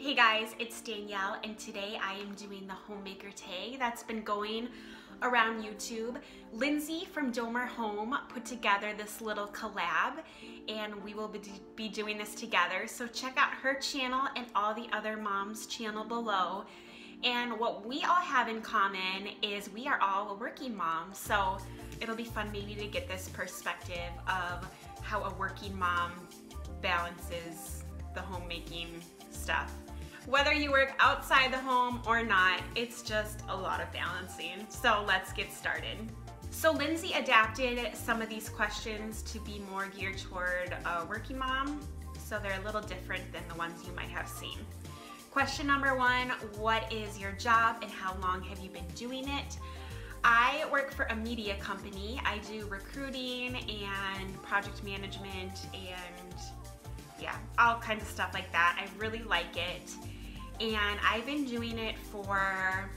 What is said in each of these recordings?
Hey guys, it's Danielle, and today I am doing the Homemaker tag that's been going around YouTube. Lindsay from Domer Home put together this little collab, and we will be doing this together. So check out her channel and all the other moms' channel below. And what we all have in common is we are all working moms. So it'll be fun maybe to get this perspective of how a working mom balances the homemaking stuff. Whether you work outside the home or not, it's just a lot of balancing. So let's get started. So Lindsay adapted some of these questions to be more geared toward a working mom. So they're a little different than the ones you might have seen. Question number one, what is your job and how long have you been doing it? I work for a media company. I do recruiting and project management and yeah, all kinds of stuff like that. I really like it. And I've been doing it for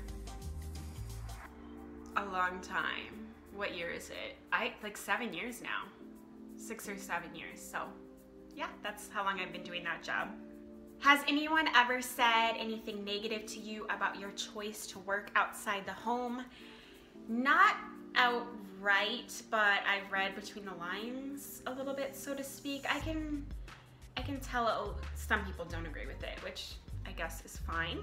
a long time. What year is it? Like 7 years now. 6 or 7 years. So yeah, that's how long I've been doing that job. Has anyone ever said anything negative to you about your choice to work outside the home? Not outright, but I've read between the lines a little bit, so to speak. I can tell some people don't agree with it, which I guess is fine.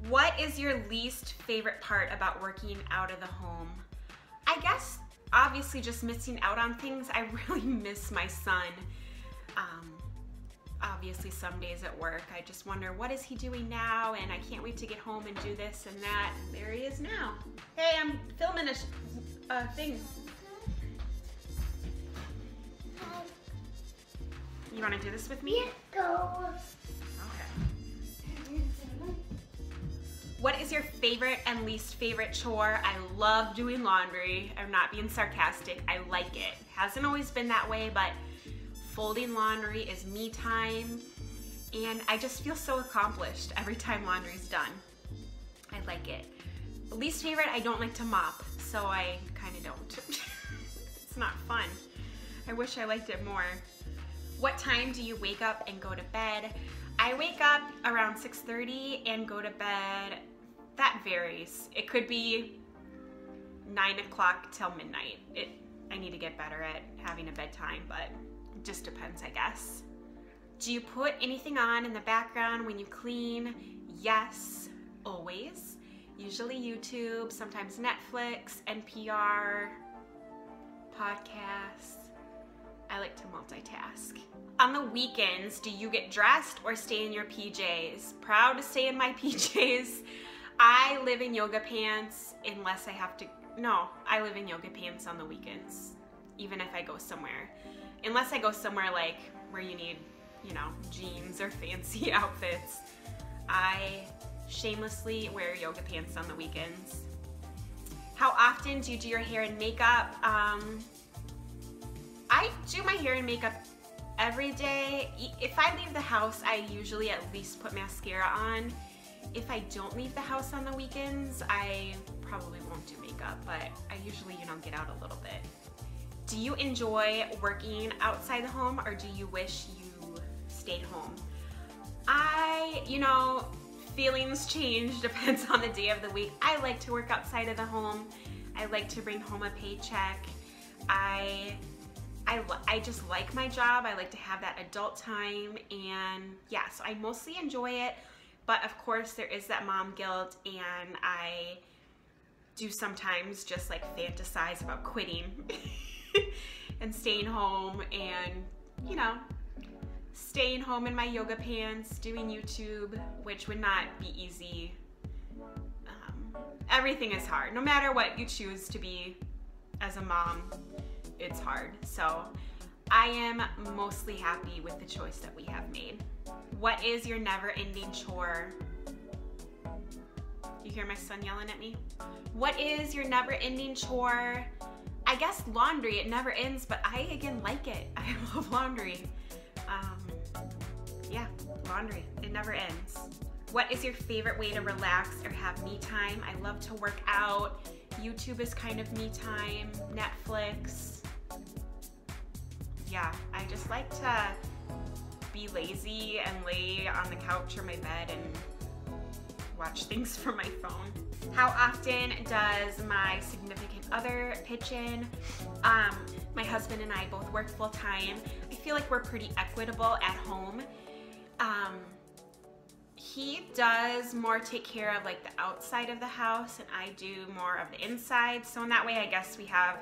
What is your least favorite part about working out of the home? I guess obviously just missing out on things. I really miss my son. Obviously some days at work I just wonder, what is he doing now? And I can't wait to get home and do this and that. And there he is now. Hey, I'm filming a thing. You want to do this with me? Go. Okay. What is your favorite and least favorite chore? I love doing laundry. I'm not being sarcastic. I like it. Hasn't always been that way, but folding laundry is me time. And I just feel so accomplished every time laundry's done. I like it. Least favorite, I don't like to mop, so I kind of don't. It's not fun. I wish I liked it more. What time do you wake up and go to bed? I wake up around 6:30 and go to bed. That varies. It could be 9 o'clock till midnight. I need to get better at having a bedtime, but it just depends, I guess. Do you put anything on in the background when you clean? Yes, always. Usually YouTube, sometimes Netflix, NPR, podcasts. I like to multitask. On the weekends, do you get dressed or stay in your PJs? Proud to stay in my PJs. I live in yoga pants unless I have to, no, I live in yoga pants on the weekends, even if I go somewhere. Unless I go somewhere like where you need, you know, jeans or fancy outfits. I shamelessly wear yoga pants on the weekends. How often do you do your hair and makeup? I do my hair and makeup every day. If I leave the house, I usually at least put mascara on. If I don't leave the house on the weekends, I probably won't do makeup, but I usually, you know, get out a little bit. Do you enjoy working outside the home or do you wish you stayed home? You know, feelings change, depends on the day of the week. I like to work outside of the home. I like to bring home a paycheck. I just like my job. I like to have that adult time, and yeah, so I mostly enjoy it, but of course there is that mom guilt, and I do sometimes just like fantasize about quitting and staying home and, you know, staying home in my yoga pants, doing YouTube, which would not be easy. Everything is hard. No matter what you choose to be as a mom, it's hard. So I am mostly happy with the choice that we have made. What is your never-ending chore? You hear my son yelling at me? What is your never-ending chore? I guess laundry. It never ends, but I again like it. I love laundry. Yeah, laundry. It never ends. What is your favorite way to relax or have me time? I love to work out. YouTube is kind of me time. Netflix. Yeah, I just like to be lazy and lay on the couch or my bed and watch things from my phone. How often does my significant other pitch in? My husband and I both work full time. I feel like we're pretty equitable at home. He does more take care of like the outside of the house and I do more of the inside. So in that way, I guess we have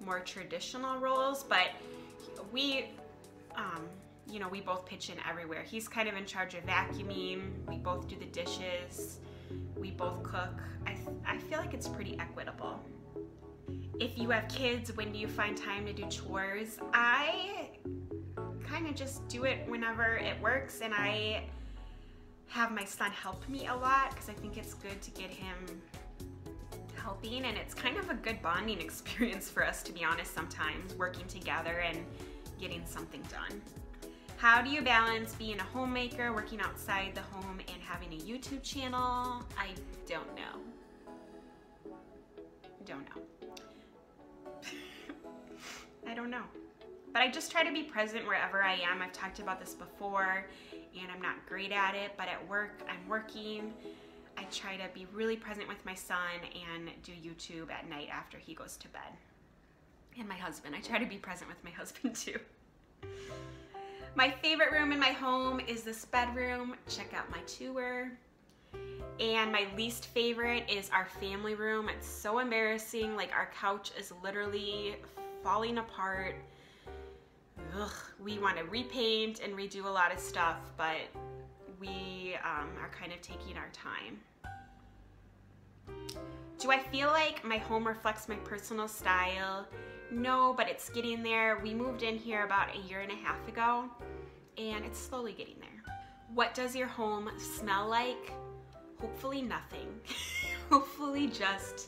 more traditional roles, but we, you know, we both pitch in everywhere. He's kind of in charge of vacuuming. We both do the dishes. We both cook. I feel like it's pretty equitable. If you have kids, when do you find time to do chores? I kind of just do it whenever it works, and I have my son help me a lot because I think it's good to get him helping, and it's kind of a good bonding experience for us, to be honest, sometimes, working together and getting something done. How do you balance being a homemaker, working outside the home, and having a YouTube channel? I don't know. I don't know. But I just try to be present wherever I am. I've talked about this before, and I'm not great at it, but at work, I'm working. I try to be really present with my son and do YouTube at night after he goes to bed. And my husband, I try to be present with my husband too. My favorite room in my home is this bedroom. Check out my tour. And my least favorite is our family room. It's so embarrassing. Like, our couch is literally falling apart. Ugh, we want to repaint and redo a lot of stuff, but we are kind of taking our time. Do I feel like my home reflects my personal style? No, but it's getting there. We moved in here about 1.5 years ago, and it's slowly getting there. What does your home smell like? Hopefully nothing. Hopefully just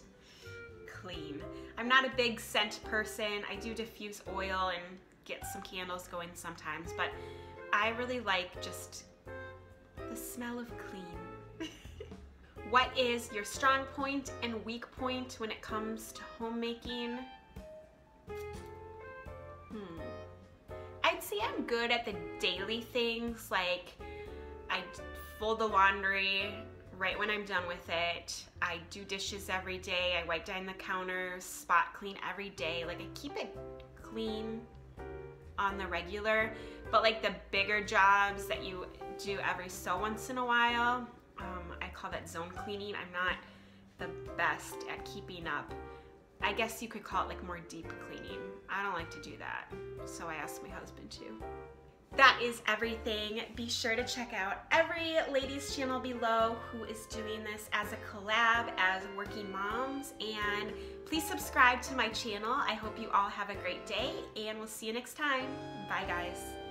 clean. I'm not a big scent person. I do diffuse oil and get some candles going sometimes, but I really like just the smell of clean. What is your strong point and weak point when it comes to homemaking? I'd say I'm good at the daily things, like I fold the laundry right when I'm done with it. I do dishes every day. I wipe down the counters, spot clean every day. Like, I keep it clean on the regular, but like the bigger jobs that you do every so once in a while, I call that zone cleaning. I'm not the best at keeping up. I guess you could call it like more deep cleaning. I don't like to do that, so I asked my husband to. That is everything. Be sure to check out every ladies channel below who is doing this as a collab as working moms, and please subscribe to my channel. I hope you all have a great day, and we'll see you next time. Bye guys.